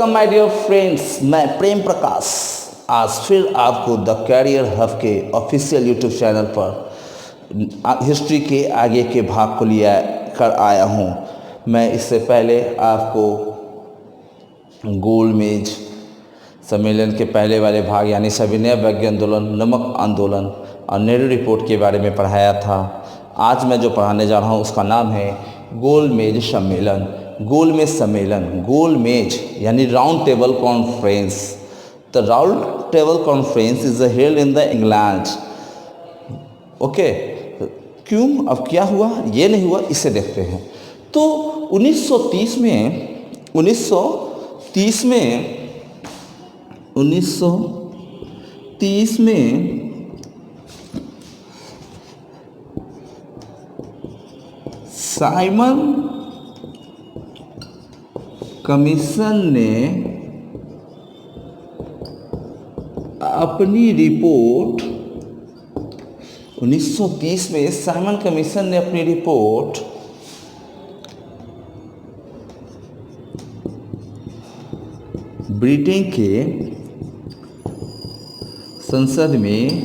Welcome my dear friends, मैं प्रेम प्रकाश आज फिर आपको द कैरियर हब के ऑफिशियल यूट्यूब चैनल पर हिस्ट्री के आगे के भाग को लिया कर आया हूँ। मैं इससे पहले आपको गोल मेज सम्मेलन के पहले वाले भाग यानी सविनय अवज्ञा आंदोलन, नमक आंदोलन और नेहरू रिपोर्ट के बारे में पढ़ाया था। आज मैं जो पढ़ाने जा रहा हूँ उसका नाम है गोल मेज सम्मेलन। गोल मेज सम्मेलन, गोल मेज यानी round table conference. The round table conference is held in the England. Okay, क्यों, अब क्या हुआ, ये नहीं हुआ, इसे देखते हैं। तो 1930 में साइमन कमीशन ने अपनी रिपोर्ट 1930 में साइमन कमीशन ने अपनी रिपोर्ट ब्रिटेन के संसद में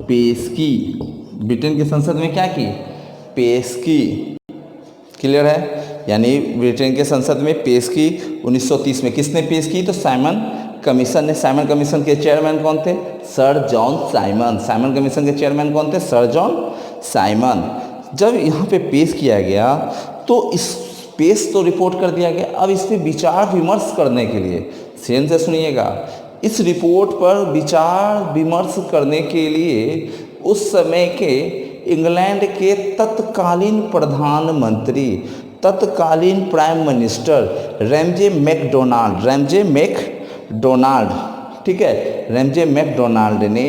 पेश की। ब्रिटेन के संसद में क्या की? पेश की। क्लियर है? यानी ब्रिटेन के संसद में पेश की 1930 में। किसने पेश की? तो साइमन कमीशन ने। साइमन कमीशन के चेयरमैन कौन थे? Sir John Simon. Simon commission के चेयरमैन कौन थे? Sir John Simon. जब यहाँ पे पेश किया गया तो इस पेश तो रिपोर्ट कर दिया गया, अब इस पर विचार विमर्श करने के लिए, ध्यान से सुनिएगा, इस रिपोर्ट पर विचार विमर्श करने के लिए उस समय के इंग्लैंड के तत्कालीन प्रधानमंत्री, तत्कालीन प्राइम मिनिस्टर रैमजे मैकडोनाल्ड, ठीक है, रैमजे मैकडोनाल्ड ने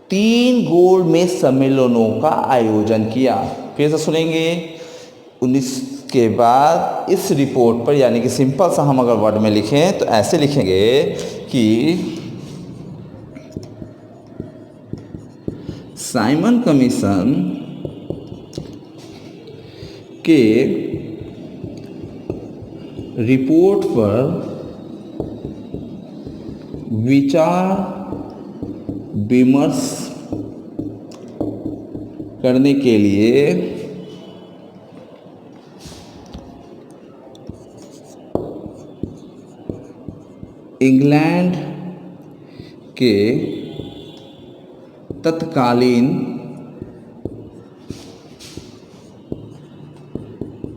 3 गोल मेज सम्मेलनों का आयोजन किया। फिर से सुनेंगे। 19 के बाद इस रिपोर्ट पर, यानी कि सिंपल सा हम अगर वर्ड में लिखें तो ऐसे लिखेंगे कि साइमन कमीशन के रिपोर्ट पर विचार विमर्श करने के लिए इंग्लैंड के तत्कालीन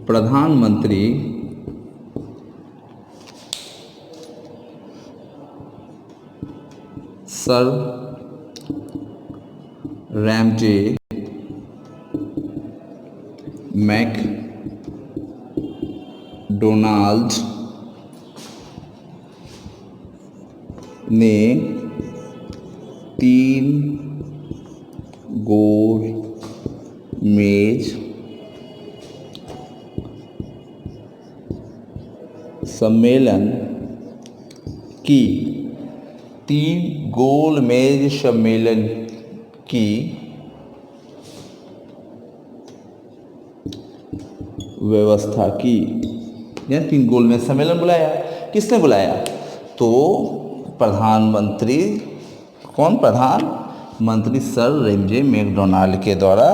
प्रधानमंत्री सर रैमजे मैकडोनाल्ड ने 3 गोल मेज सम्मेलन की 3 गोल मेज सम्मेलन की व्यवस्था की। यह 3 गोल मेज सम्मेलन बुलाया। किसने बुलाया? तो प्रधानमंत्री, कौन? प्रधानमंत्री सर रैमजे मैकडोनाल्ड के द्वारा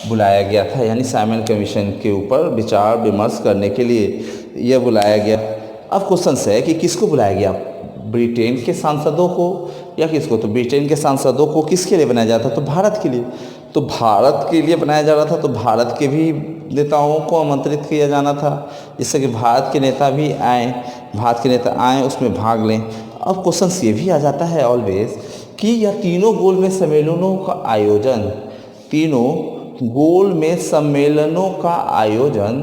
बुलाया गया था, यानी साइमन कमीशन के ऊपर विचार विमर्श करने के लिए यह बुलाया गया। अब क्वेश्चन है कि किसको बुलाया गया? ब्रिटेन के सांसदों को या किसको? तो ब्रिटेन के सांसदों को किसके लिए बनाया जाता? तो भारत के लिए। तो भारत के लिए बनाया जा रहा था, तो भारत के भी नेताओं को आमंत्रित किया जाना था, जिससे कि भारत के नेता भी आए, उसमें भाग लें। अब क्वेश्चन ये भी आ जाता है ऑलवेज कि यह तीनों गोल मेज सम्मेलनों का आयोजन, तीनों गोल मेज सम्मेलनों का आयोजन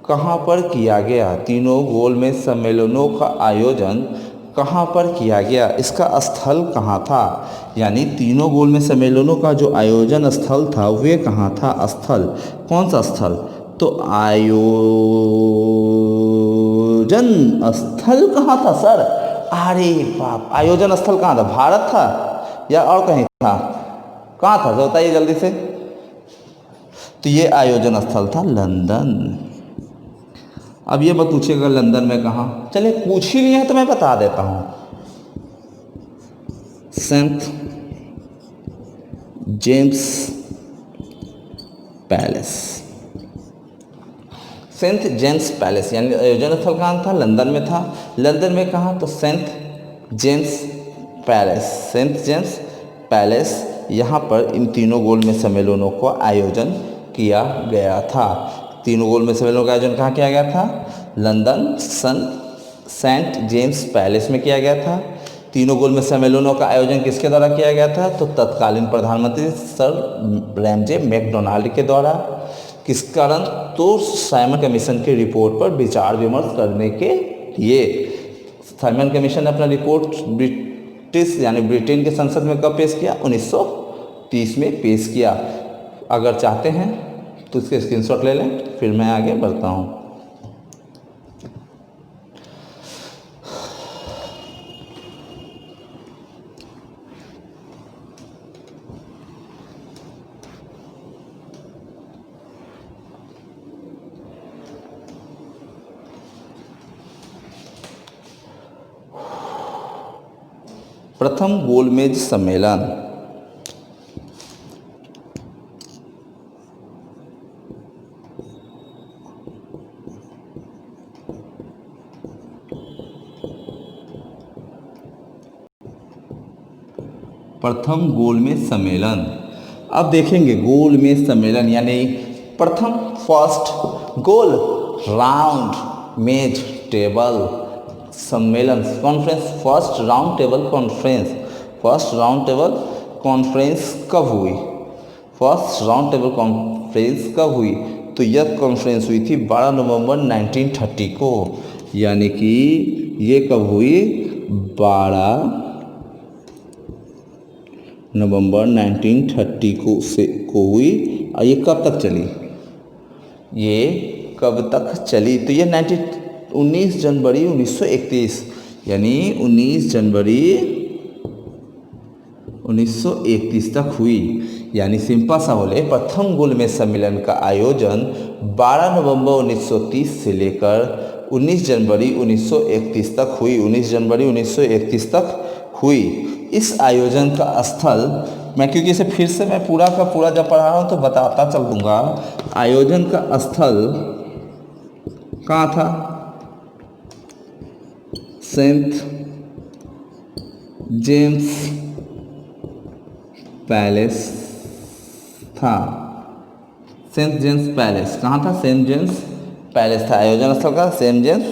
कहाँ पर किया गया? तीनों गोल मेज सम्मेलनों का आयोजन कहाँ पर किया गया? इसका स्थल कहाँ था? यानी तीनों गोल मेज सम्मेलनों का जो आयोजन स्थल था वे कहाँ था? स्थल, कौन सा स्थल? तो आयोजन स्थल कहाँ था सर? अरे बाप, आयोजन स्थल कहाँ था? भारत था या और कहीं था? कहाँ था तो बताइए जल्दी से। तो ये आयोजन स्थल था लंदन। अब ये मत पूछिएगा लंदन में कहाँ, चलिए पूछ ही नहीं है तो मैं बता देता हूँ। Saint James Palace, Saint James Palace यानी आयोजन स्थल कहाँ था, लंदन में था। लंदन में कहाँ, तो Saint James Palace, Saint James Palace, यहाँ पर इन तीनों गोलमेज सम्मेलनों का आयोजन किया गया था। तीनों गोलमेज सम्मेलनों का आयोजन कहाँ किया गया था, लंदन सेंट जेम्स पैलेस में किया गया था। तीनों गोलमेज सम्मेलनों का आयोजन किसके द्वारा किया गया था, तो तत्कालीन प्रधानमंत्री सर रैमजे मैकडोनाल्ड के द्वारा। किस कारण, तो साइमन कमीशन की रिपोर्ट पर विचार विमर्श करने के लिए। साइमन कमीशन ने अपना रिपोर्ट ब्रिटिश यानी ब्रिटेन के संसद में कब पेश किया, 1930 में पेश किया। अगर चाहते हैं तो इसके स्क्रीनशॉट ले लें, फिर मैं आगे बढ़ता हूँ। प्रथम गोलमेज सम्मेलन, प्रथम गोलमेज सम्मेलन। अब देखेंगे गोलमेज सम्मेलन यानी प्रथम फर्स्ट गोल राउंड मेज टेबल सम्मेलन conference, first round table conference, first round table conference कब हुई, फर्स्ट राउंड टेबल कॉन्फ्रेंस कब हुई, तो यह कॉन्फ्रेंस हुई थी 12 नवंबर 1930 को। यानी कि ये कब हुई, 12 नवंबर 1930 को हुई। और ये कब तक चली, ये कब तक चली, तो ये 19 जनवरी 1931 यानी 19 जनवरी 1931 तक हुई। यानी सिंपल सा बोले, प्रथम गोलमेज सम्मेलन का आयोजन 12 नवंबर 1930 से लेकर 19 जनवरी 1931 तक हुई, 19 जनवरी 1931 तक हुई। इस आयोजन का स्थल, मैं क्योंकि इसे फिर से मैं पूरा का पूरा जब पढ़ा रहा हूँ तो बताता चल दूँगा। आयोजन का स्थल कहाँ था, सेंट जेम्स पैलेस था। सेंट जेम्स पैलेस कहाँ था, सेंट जेम्स पैलेस था, आयोजन स्थल का सेंट जेम्स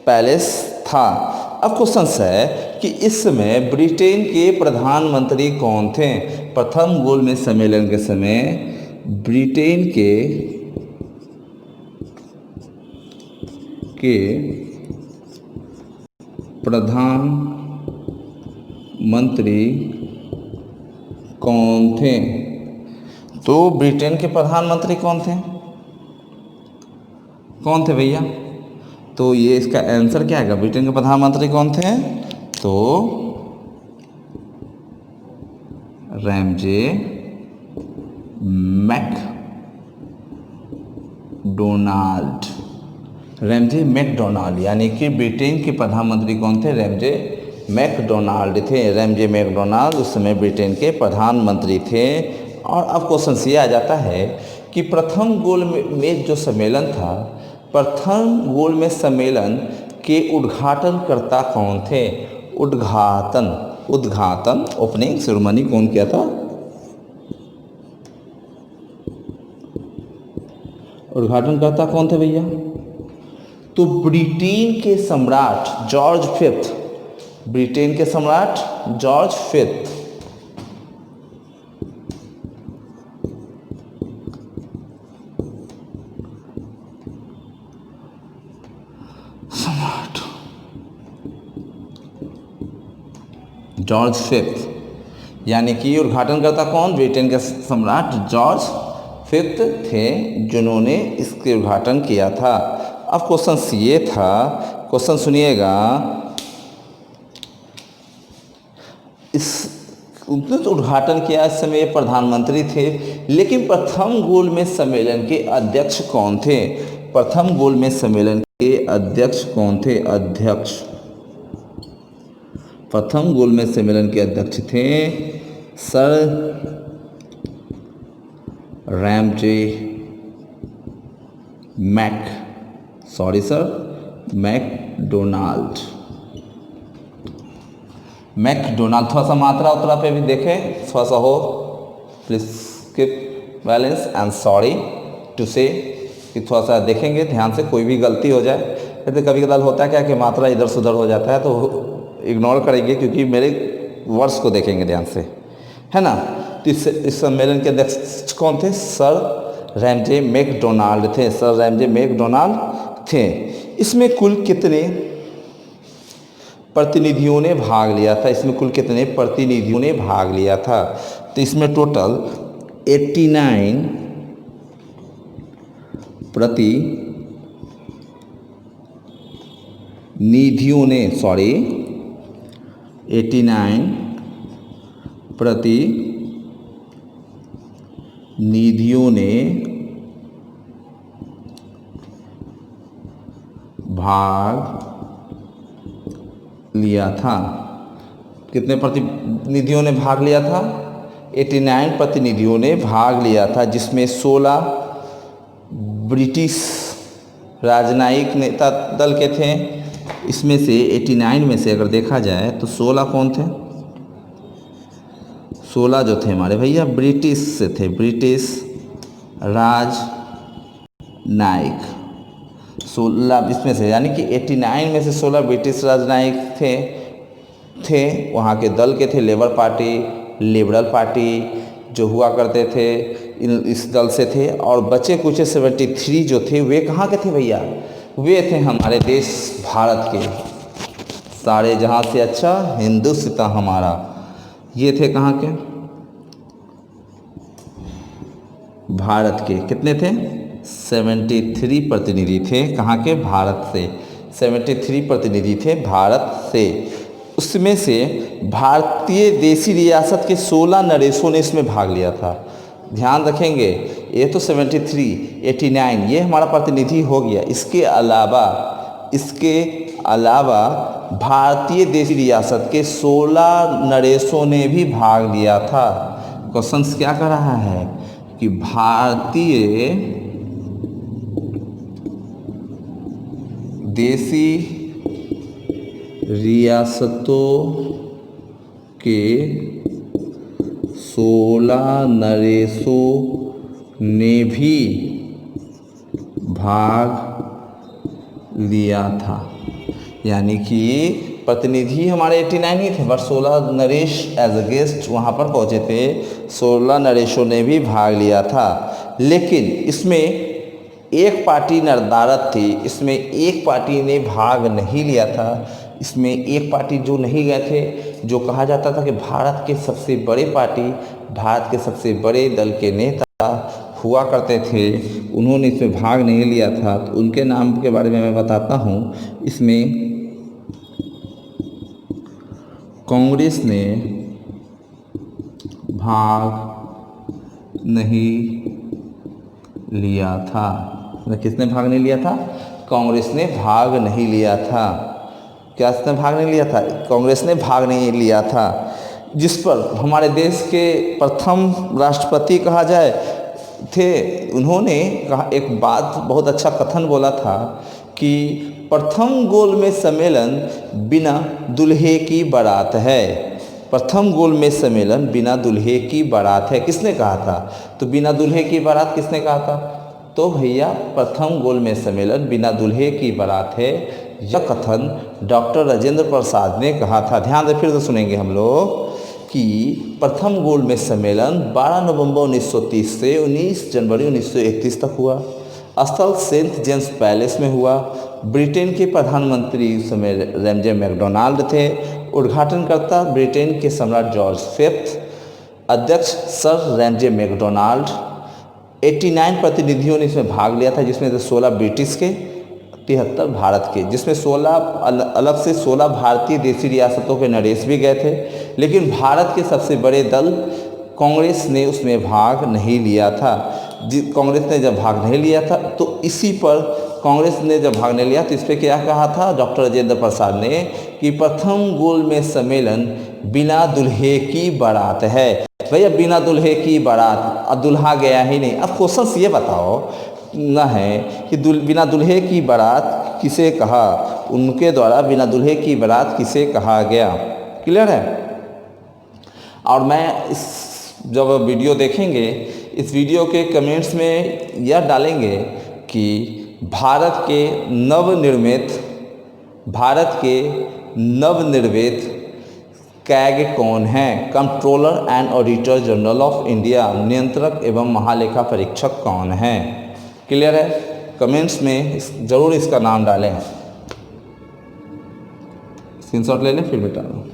पैलेस था। अब क्वेश्चन है कि इस समय ब्रिटेन के प्रधानमंत्री कौन थे। प्रथम गोलमेज सम्मेलन के समय ब्रिटेन के प्रधानमंत्री कौन थे, तो ब्रिटेन के प्रधानमंत्री कौन थे भैया, तो ये इसका आंसर क्या है, ब्रिटेन के प्रधानमंत्री कौन थे, तो रैमजे मैकडोनाल्ड, रैमजे मैकडोनाल्ड। यानी कि ब्रिटेन के प्रधानमंत्री कौन थे, रैमजे मैकडोनाल्ड थे। रैमजे मैकडोनाल्ड उस समय ब्रिटेन के प्रधानमंत्री थे। और अब क्वेश्चन ये आ जाता है कि प्रथम गोलमेज जो सम्मेलन था, प्रथम गोलमेज सम्मेलन के उद्घाटनकर्ता कौन थे, उद्घाटन ओपनिंग सेरेमनी कौन किया था, उद्घाटनकर्ता कौन थे भैया, तो ब्रिटेन के सम्राट जॉर्ज फिफ्थ, ब्रिटेन के सम्राट जॉर्ज फिफ्थ। सम्राट जॉर्ज फिफ्थ, यानी कि उद्घाटनकर्ता कौन, ब्रिटेन के सम्राट जॉर्ज फिफ्थ थे जिन्होंने इसके उद्घाटन किया था। अब क्वेश्चन ये था, क्वेश्चन सुनिएगा, इस उद्घाटन किया इस समय प्रधानमंत्री थे, लेकिन प्रथम गोलमेज सम्मेलन के अध्यक्ष कौन थे, प्रथम गोलमेज सम्मेलन के अध्यक्ष कौन थे? अध्यक्ष प्रथम गोलमेज सम्मेलन के अध्यक्ष थे सर रैमजे मैकडोनाल्ड। थोड़ा सा मात्रा उतरा पे भी देखें, थोड़ा सा हो, please skip balance and sorry to say कि थोड़ा सा देखेंगे ध्यान से, कोई भी गलती हो जाए। कहते कभी कदार होता है क्या कि मात्रा इधर से उधर हो जाता है, तो इग्नोर करेंगे क्योंकि मेरे वर्ड्स को देखेंगे ध्यान से, है ना। तो इस सम्मेलन के अध्यक्ष कौन थे? सर रैमजे मैकडोनाल्ड थे। सर रैमजे मैकडोनाल्ड थे। इसमें कुल कितने प्रतिनिधियों ने भाग लिया था? इसमें कुल कितने प्रतिनिधियों ने भाग लिया था? तो इसमें टोटल 89 प्रतिनिधियों ने 89 प्रतिनिधियों ने भाग लिया था। कितने प्रतिनिधियों ने भाग लिया था? 89 प्रतिनिधियों ने भाग लिया था, जिसमें 16 ब्रिटिश राजनयिक नेता दल के थे। इसमें से 89 में से अगर देखा जाए तो 16 कौन थे? 16 जो थे हमारे भैया ब्रिटिश से थे, ब्रिटिश राजनयिक 16 इसमें से, यानी कि 89 में से 16 ब्रिटिश राजनयिक थे वहाँ के दल के थे। लेबर पार्टी, लिबरल पार्टी जो हुआ करते थे इस दल से थे। और बचे कुछ 73 जो थे वे कहाँ के थे भैया? वे थे हमारे देश भारत के। सारे जहाँ से अच्छा हिंदुस्तान हमारा, ये थे कहाँ के? भारत के। कितने थे? 73 प्रतिनिधि थे। कहाँ के? भारत से। 73 प्रतिनिधि थे भारत से। उसमें से भारतीय देसी रियासत के 16 नरेशों ने इसमें भाग लिया था। ध्यान रखेंगे, ये तो 73, 89 ये हमारा प्रतिनिधि हो गया। इसके अलावा भारतीय देसी रियासत के 16 नरेशों ने भी भाग लिया था। क्वेश्चन क्या कर रहा है कि भारतीय देसी रियासतों के 16 नरेशों ने भी भाग लिया था। यानी कि प्रतिनिधि हमारे 89 ही थे, but 16 Naresh as a guest वहाँ पर पहुँचे थे। 16 नरेशों ने भी भाग लिया था। लेकिन इसमें एक पार्टी नदारद थी, इसमें एक पार्टी ने भाग नहीं लिया था। इसमें एक पार्टी जो नहीं गए थे, जो कहा जाता था कि भारत के सबसे बड़े पार्टी, भारत के सबसे बड़े दल के नेता हुआ करते थे, उन्होंने इसमें भाग नहीं लिया था। तो उनके नाम के बारे में मैं बताता हूँ। इसमें कांग्रेस ने भाग नहीं लिया था। किसने भाग नहीं लिया था? कांग्रेस ने भाग नहीं लिया था। क्या इसने भाग नहीं लिया था? कांग्रेस ने भाग नहीं लिया था, जिस पर हमारे देश के प्रथम राष्ट्रपति कहा जाए थे। उन्होंने कहा एक बात, बहुत अच्छा कथन बोला था कि प्रथम गोलमेज सम्मेलन बिना दुल्हे की बारात है। प्रथम गोलमेज सम्मेलन बिना दुल्हे की बारात है। किसने कहा था? तो बिना दुल्हे की बारात किसने कहा था? तो भैया प्रथम गोलमेज सम्मेलन बिना दुल्हे की बारात है। यह कथन डॉक्टर राजेंद्र प्रसाद ने कहा था। ध्यान से फिर से सुनेंगे हम लोग कि प्रथम गोलमेज सम्मेलन 12 नवंबर 1930 से 19 जनवरी 1931 तक हुआ। स्थल सेंट जेम्स पैलेस में हुआ। ब्रिटेन के प्रधानमंत्री उस समय रैमजे मैकडोनाल्ड थे। उद्घाटनकर्ता ब्रिटेन के सम्राट जॉर्ज फिफ्थ। अध्यक्ष सर रैमजे मैकडोनाल्ड। 89 प्रतिनिधियों ने इसमें भाग लिया था, जिसमें से 16 ब्रिटिश के, 73 भारत के, जिसमें 16 अलग से 16 भारतीय देशी रियासतों के नरेश भी गए थे। लेकिन भारत के सबसे बड़े दल कांग्रेस ने उसमें भाग नहीं लिया था। कांग्रेस ने जब भाग नहीं लिया था तो इसी पर कांग्रेस ने जब भाग नहीं लिया तो इस पर क्या कहा था डॉक्टर राजेंद्र प्रसाद ने कि प्रथम गोलमेज सम्मेलन बिना दूल्हे की बारात है। भैया बिना दूल्हे की बारात, अब दूल्हा गया ही नहीं। अब क्वेश्चन ये बताओ ना है कि बिना दूल्हे की बारात किसे कहा, उनके द्वारा बिना दूल्हे की बारात किसे कहा गया। क्लियर है। और मैं इस जब वीडियो देखेंगे इस वीडियो के कमेंट्स में यह डालेंगे कि भारत के नवनिर्मित कैग कौन हैं, controller and auditor general of India, नियंत्रक एवं महालेखा परीक्षक कौन हैं। क्लियर है। कमेंट्स में ज़रूर इसका नाम डालें। स्क्रीनशॉट ले लें फिर मिटा लो।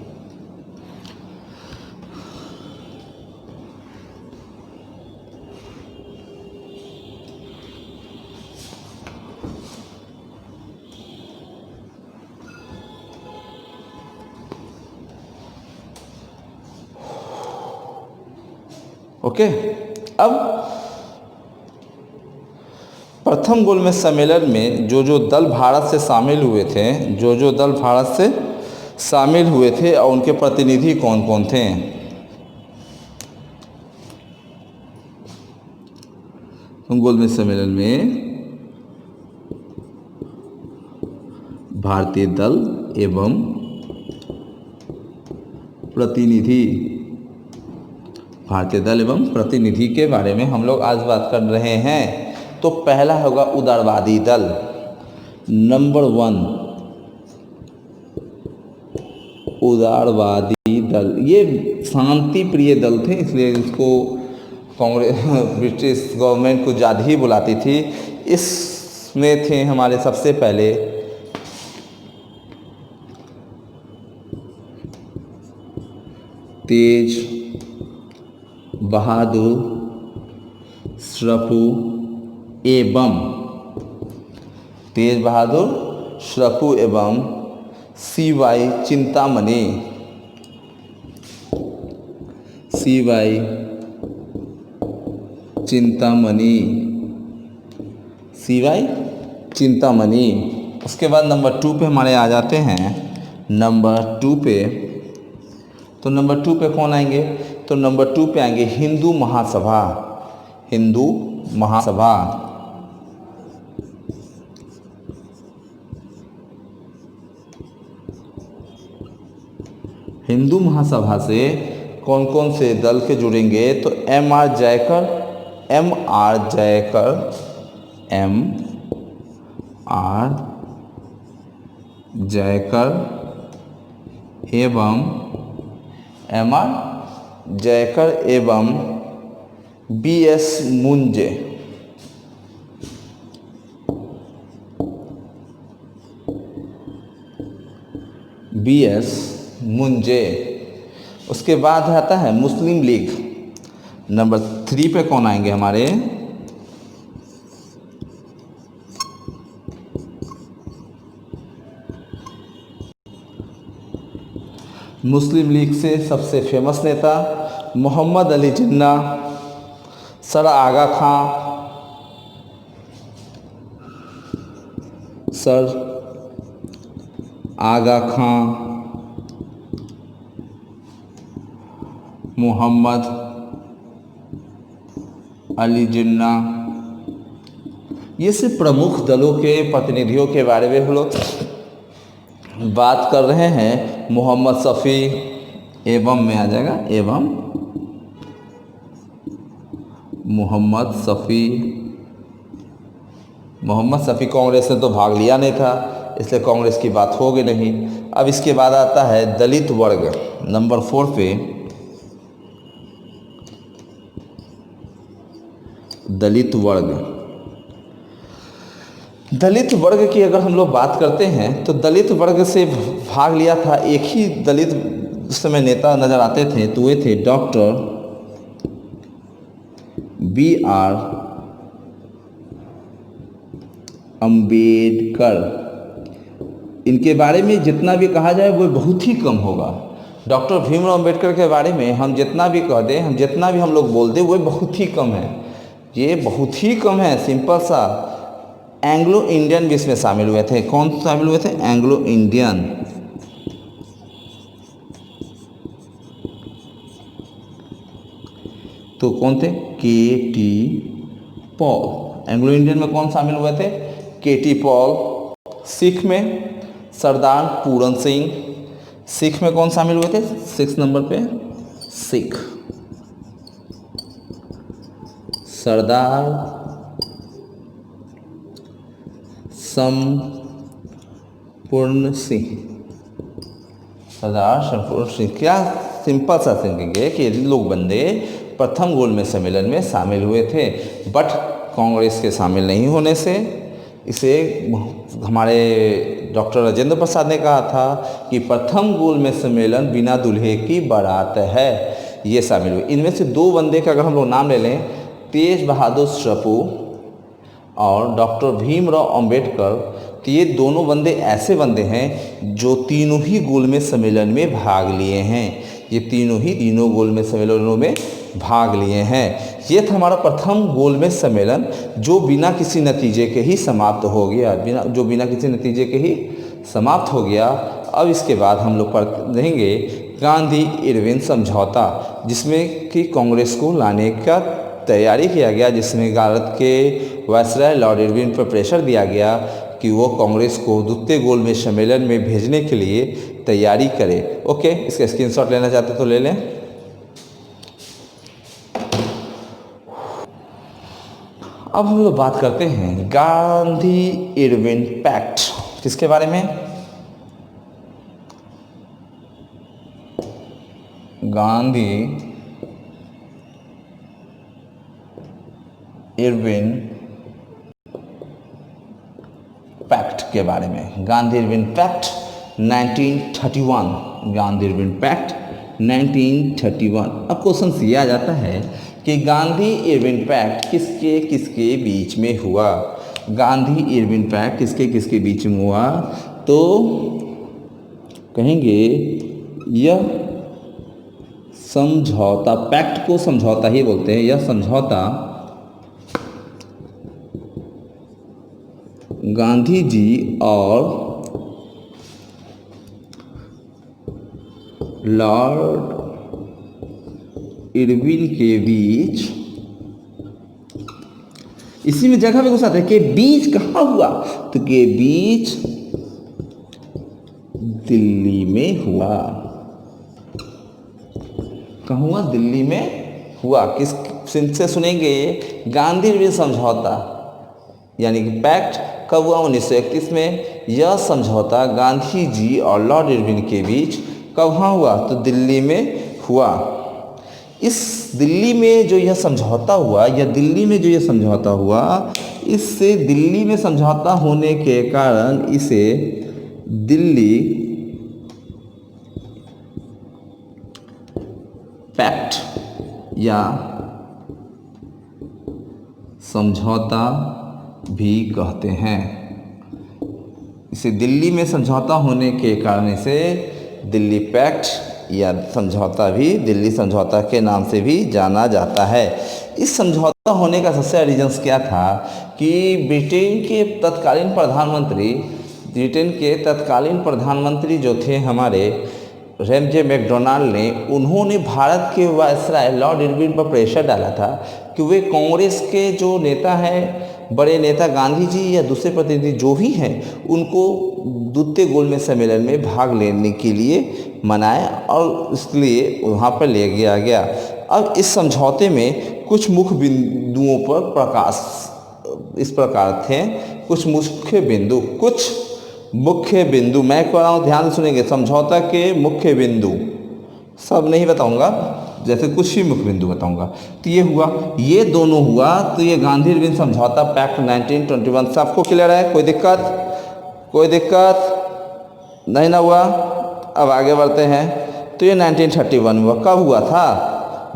ओके। अब प्रथम गोलमेज सम्मेलन में जो दल भारत से शामिल हुए थे और उनके प्रतिनिधि कौन कौन थे। गोलमेज सम्मेलन में भारतीय दल एवं प्रतिनिधि के बारे में हम लोग आज बात कर रहे हैं। तो पहला होगा उदारवादी दल, नंबर 1 उदारवादी दल। ये शांति प्रिय दल थे, इसलिए इसको कांग्रेस ब्रिटिश गवर्नमेंट को ज़्यादा ही बुलाती थी। इसमें थे हमारे सबसे पहले तेज बहादुर श्रफू एवं सीवाई चिंतामणि। उसके बाद नंबर 2 पे हमारे आ जाते हैं। नंबर 2 पे कौन आएंगे, तो नंबर 2 पे आएंगे हिंदू महासभा। हिंदू महासभा से कौन कौन से दल के जुड़ेंगे, तो एम आर जयकर एवं BS मुंजे। उसके बाद आता है मुस्लिम लीग। नंबर 3 पे कौन आएंगे हमारे, मुस्लिम लीग से सबसे फेमस नेता मोहम्मद अली जिन्ना, सर आगा खां, मोहम्मद अली जिन्ना। ये सिर्फ प्रमुख दलों के प्रतिनिधियों के बारे में हम लोग बात कर रहे हैं। मोहम्मद शफी एवं में आ जाएगा, एवं मोहम्मद शफी कांग्रेस ने तो भाग लिया नहीं था, इसलिए कांग्रेस की बात होगी नहीं। अब इसके बाद आता है दलित वर्ग। नंबर 4 पे दलित वर्ग की अगर हम लोग बात करते हैं तो दलित वर्ग से भाग लिया था एक ही दलित उस समय नेता नज़र आते थे, तो वे थे डॉक्टर BR अम्बेडकर। इनके बारे में जितना भी कहा जाए वो बहुत ही कम होगा। डॉक्टर भीमराव अम्बेडकर के बारे में हम जितना भी कह दें, जितना भी हम लोग बोल दें, वो बहुत ही कम है। ये बहुत ही कम है, सिंपल सा। एंग्लो इंडियन भी इसमें शामिल हुए थे। कौन शामिल हुए थे? Anglo Indian. तो कौन थे? के.टी. पॉल। एंग्लो इंडियन में कौन शामिल हुए थे? के.टी. पॉल। सिख में सरदार पूरन सिंह। सिख में कौन शामिल हुए थे? 6 नंबर पे सिख सरदार संपूर्ण सिंह। सरदार संपूर्ण सिंह। क्या सिंपल सा समझेंगे कि ये लोग बंदे प्रथम गोलमेज सम्मेलन में शामिल हुए थे, बट कांग्रेस के शामिल नहीं होने से इसे हमारे डॉक्टर राजेंद्र प्रसाद ने कहा था कि प्रथम गोलमेज सम्मेलन बिना दूल्हे की बारात है, ये शामिल हुए। इनमें से 2 बंदे का अगर हम लोग नाम ले लें, तेज बहादुर सप्रू और डॉक्टर भीमराव अंबेडकर, तो ये दोनों बंदे ऐसे बंदे हैं जो तीनों ही गोलमेज सम्मेलन में भाग लिए हैं। ये तीनों गोलमेज सम्मेलनों में भाग लिए हैं। ये था हमारा प्रथम गोलमेज सम्मेलन जो बिना किसी नतीजे के ही समाप्त हो गया। बिना किसी नतीजे के ही समाप्त हो गया। अब इसके बाद हम लोग पढ़ेंगे गांधी इरविन समझौता, जिसमें कि कांग्रेस को लाने का तैयारी किया गया, जिसमें भारत के वायसराय लॉर्ड इरविन पर प्रेशर दिया गया कि वो कांग्रेस को द्वितीय गोलमेज सम्मेलन में भेजने के लिए तैयारी करे। ओके, इसका स्क्रीनशॉट लेना चाहते तो ले लें। अब हम लोग बात करते हैं गांधी इरविन पैक्ट। किसके बारे में? गांधी इरविन पैक्ट के बारे में। Gandhi Irwin pact 1931। Gandhi Irwin pact 1931। अब क्वेश्चन ये आ जाता है कि गांधी इरविन पैक्ट किसके किसके बीच में हुआ? गांधी इरविन पैक्ट किसके किसके बीच में हुआ? तो कहेंगे यह समझौता, पैक्ट को समझौता ही बोलते हैं, यह समझौता गांधी जी और लॉर्ड इरविन के बीच, इसी में जगह पे घुसाते हैं कि बीच कहाँ हुआ, तो के बीच दिल्ली में हुआ। कहाँ हुआ? दिल्ली में हुआ। किस से सुनेंगे? गांधी इरविन समझौता यानी कि पैक्ट कब हुआ? 1931 में। यह समझौता गांधी जी और लॉर्ड इरविन के बीच कहाँ हुआ? तो दिल्ली में हुआ। इस दिल्ली में जो यह समझौता हुआ, इससे दिल्ली में समझौता होने के कारण इसे दिल्ली पैक्ट या समझौता भी कहते हैं। इसे दिल्ली में समझौता होने के कारण इसे दिल्ली पैक्ट या समझौता भी, दिल्ली समझौता के नाम से भी जाना जाता है। इस समझौता होने का सबसे रीजंस क्या था कि ब्रिटेन के तत्कालीन प्रधानमंत्री जो थे हमारे रेमजे मैकडोनाल्ड ने, उन्होंने भारत के वायसराय लॉर्ड इरविन पर प्रेशर डाला था कि वे कांग्रेस के जो नेता हैं, बड़े नेता गांधी जी या दूसरे प्रतिनिधि जो भी हैं, उनको द्वितीय गोलमेज सम्मेलन में भाग लेने के लिए मनाए और इसलिए वहाँ पर ले गया। अब इस समझौते में कुछ मुख्य बिंदुओं पर इस प्रकार थे। कुछ मुख्य बिंदु मैं कह रहा हूँ, ध्यान से सुनेंगे। समझौता के मुख्य बिंदु सब नहीं बताऊंगा, जैसे कुछ ही मुख्य बिंदु बताऊंगा। तो ये हुआ, ये दोनों हुआ, तो ये गांधी इरविन समझौता पैक्ट 1921 से आपको क्लियर है? कोई दिक्कत नहीं ना हुआ? अब आगे बढ़ते हैं। तो ये 1931 हुआ। कब हुआ था?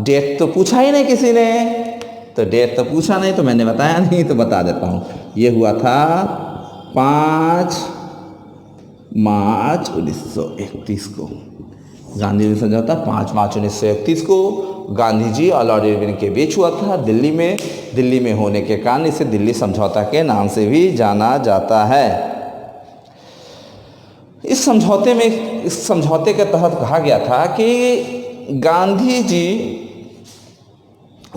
डेट तो पूछा ही नहीं किसी ने, तो डेट तो पूछा नहीं, तो मैंने बताया नहीं, तो बता देता हूँ। ये हुआ था 5 मार्च 1931 को। गांधी इरविन समझौता 5 मार्च 1931 को गांधी जी और लॉर्ड इरविन के बीच हुआ था दिल्ली में होने के कारण इसे दिल्ली समझौता के नाम से भी जाना जाता है। इस समझौते के तहत कहा गया था कि गांधी जी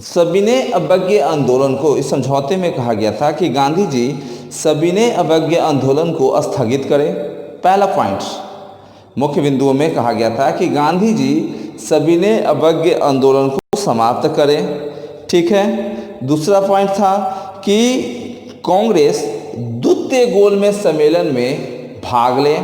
सविनय अवज्ञा आंदोलन को, इस समझौते में कहा गया था कि गांधी जी सविनय अवज्ञा आंदोलन को स्थगित करें। पहला पॉइंट मुख्य बिंदुओं में कहा गया था कि गांधी जी सविनय अवज्ञा आंदोलन को समाप्त करें। ठीक है। दूसरा पॉइंट था कि कांग्रेस द्वितीय गोलमेज सम्मेलन में भाग ले।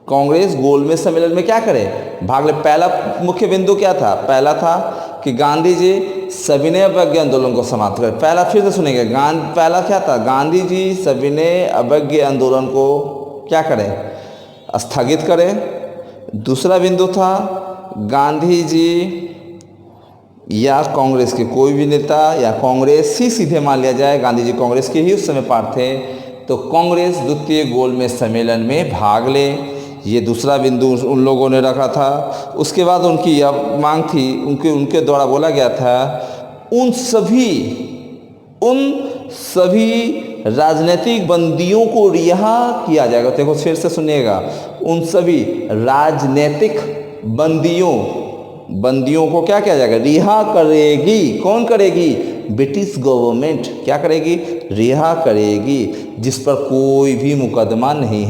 कांग्रेस गोलमेज सम्मेलन में क्या करे? भाग ले। पहला मुख्य बिंदु क्या था? पहला था कि गांधी जी सविनय अवज्ञा आंदोलन को समाप्त करें। पहला फिर से सुनेंगे, पहला क्या था? गांधी जी सविनय अवज्ञा आंदोलन को क्या करें? स्थगित करें। दूसरा बिंदु था गांधी जी या कांग्रेस के कोई भी नेता या कांग्रेस ही, सीधे मान लिया जाए गांधी जी कांग्रेस के ही उस समय पार्ट थे, तो कांग्रेस द्वितीय गोलमेज सम्मेलन में भाग ले। ये दूसरा बिंदु उन लोगों ने रखा था। उसके बाद उनकी यह मांग थी, उनके द्वारा बोला गया था, उन सभी राजनीतिक बंदियों को रिहा किया जाएगा। देखो फिर से सुनिएगा, उन सभी राजनीतिक बंदियों को क्या किया जाएगा? रिहा करेगी। कौन करेगी? ब्रिटिश गवर्नमेंट क्या करेगी? रिहा करेगी। जिस पर कोई भी मुकदमा नहीं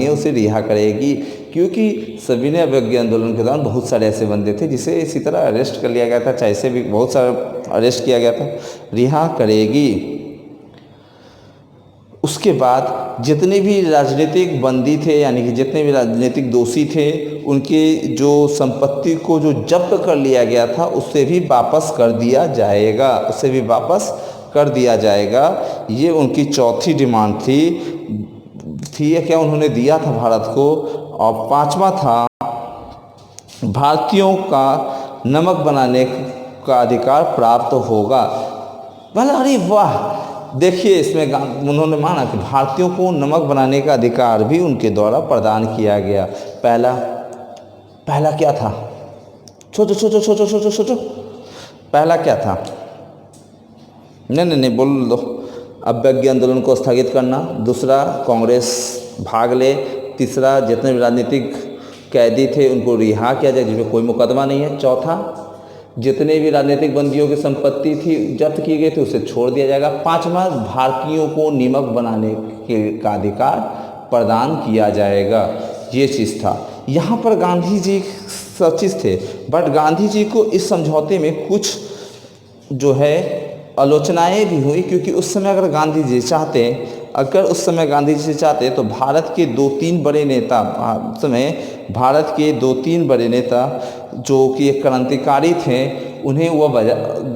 है, उसे रिहा करेगी। क्योंकि सविनय अवज्ञा आंदोलन के दौरान बहुत सारे ऐसे बंदे थे जिसे इसी तरह अरेस्ट कर लिया गया था, चाहे से भी बहुत सारा अरेस्ट किया गया था। रिहा करेगी। उसके बाद जितने भी राजनीतिक बंदी थे, यानी कि जितने भी राजनीतिक दोषी थे, उनके जो संपत्ति को जो जब्त कर लिया गया था उससे भी वापस कर दिया जाएगा। ये उनकी चौथी डिमांड थी। क्या उन्होंने दिया था भारत को। और पांचवा था भारतीयों का नमक बनाने का अधिकार प्राप्त होगा। भला अरे वाह, देखिए इसमें उन्होंने माना कि भारतीयों को नमक बनाने का अधिकार भी उनके द्वारा प्रदान किया गया। पहला क्या था? सोचो। पहला क्या था? नहीं बोल दो। अवज्ञा आंदोलन को स्थगित करना। दूसरा, कांग्रेस भाग ले। तीसरा, जितने भी राजनीतिक कैदी थे उनको रिहा किया जाए जिसमें कोई मुकदमा नहीं है। चौथा, जितने भी राजनीतिक बंदियों की संपत्ति थी जब्त की गई थी उसे छोड़ दिया जाएगा। पांचवा, भारतीयों को नमक बनाने का अधिकार प्रदान किया जाएगा। ये चीज़ था। यहाँ पर गांधी जी सब चीज़ थे, बट गांधी जी को इस समझौते में कुछ जो है आलोचनाएं भी हुई, क्योंकि उस समय अगर गांधी जी चाहते तो भारत के दो तीन बड़े नेता जो कि एक क्रांतिकारी थे, उन्हें वह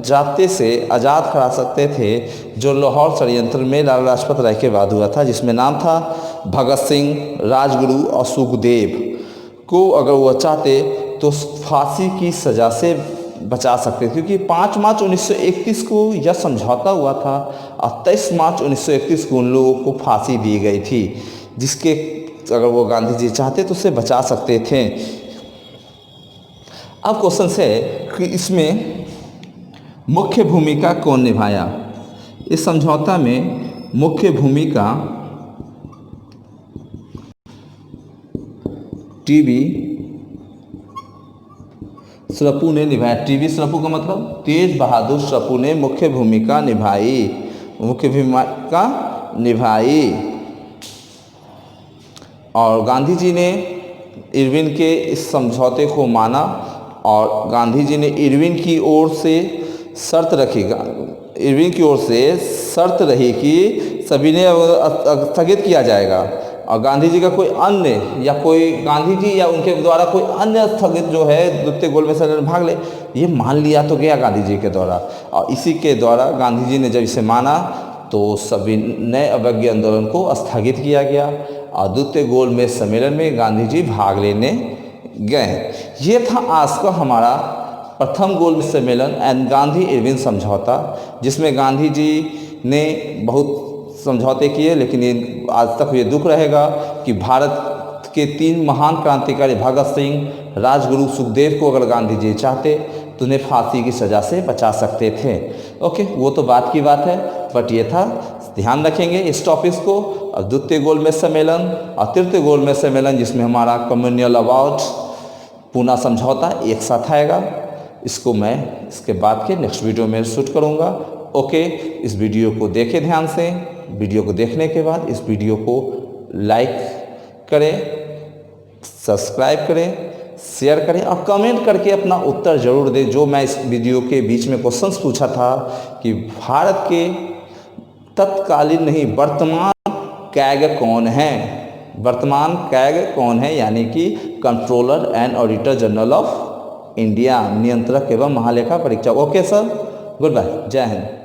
जाते से आज़ाद करा सकते थे, जो लाहौर षड्यंत्र में लाला लाजपत राय के बाद हुआ था, जिसमें नाम था भगत सिंह, राजगुरु और सुखदेव को अगर वह चाहते तो फांसी की सज़ा से बचा सकते थे। क्योंकि 5 मार्च 1931 को यह समझौता हुआ था और 23 मार्च 1931 को उन लोगों को फांसी दी गई थी, जिसके अगर वो गांधी जी चाहते तो उसे बचा सकते थे। अब क्वेश्चन है कि इसमें मुख्य भूमिका कौन निभाया? इस समझौता में मुख्य भूमिका टीबी श्रपू ने निभाया। टीबी श्रपू का मतलब तेज बहादुर श्रपू ने मुख्य भूमिका निभाई। और गांधी जी ने इरविन के इस समझौते को माना और गांधी जी ने इरविन की ओर से शर्त रही कि सभी ने स्थगित किया जाएगा और गांधी जी का कोई अन्य या कोई गांधी जी या उनके द्वारा कोई अन्य स्थगित जो है द्वितीय गोलमेज सम्मेलन में भाग ले, ये मान लिया तो गया गांधी जी के द्वारा। और इसी के द्वारा गांधी जी ने जब इसे माना तो सभी नए अवज्ञा आंदोलन को स्थगित किया गया और द्वितीय गोलमेज सम्मेलन में गांधी जी भाग लेने गए। ये था आज का हमारा प्रथम गोलमेज सम्मेलन एंड गांधी इरविन समझौता, जिसमें गांधी जी ने बहुत समझौते किए, लेकिन आज तक ये दुख रहेगा कि भारत के 3 महान क्रांतिकारी भगत सिंह, राजगुरु सुखदेव को अगर गांधी जी चाहते तो उन्हें फांसी की सज़ा से बचा सकते थे। ओके, वो तो बात की बात है, बट ये था, ध्यान रखेंगे इस टॉपिक्स को। अब द्वितीय गोलमेज सम्मेलन और तृतीय गोलमेज सम्मेलन जिसमें हमारा कम्युनियल अबाउट पूना समझौता एक साथ आएगा, इसको मैं इसके बाद के नेक्स्ट वीडियो में शूट करूँगा। ओके, इस वीडियो को देखें ध्यान से। वीडियो को देखने के बाद इस वीडियो को लाइक करें, सब्सक्राइब करें, शेयर करें और कमेंट करके अपना उत्तर ज़रूर दें। जो मैं इस वीडियो के बीच में क्वेश्चंस पूछा था कि भारत के तत्कालीन नहीं वर्तमान कैग कौन है, वर्तमान कैग कौन है, यानी कि controller and auditor general of India, नियंत्रक एवं महालेखा परीक्षक। ओके सर, गुड बाय, जय हिंद।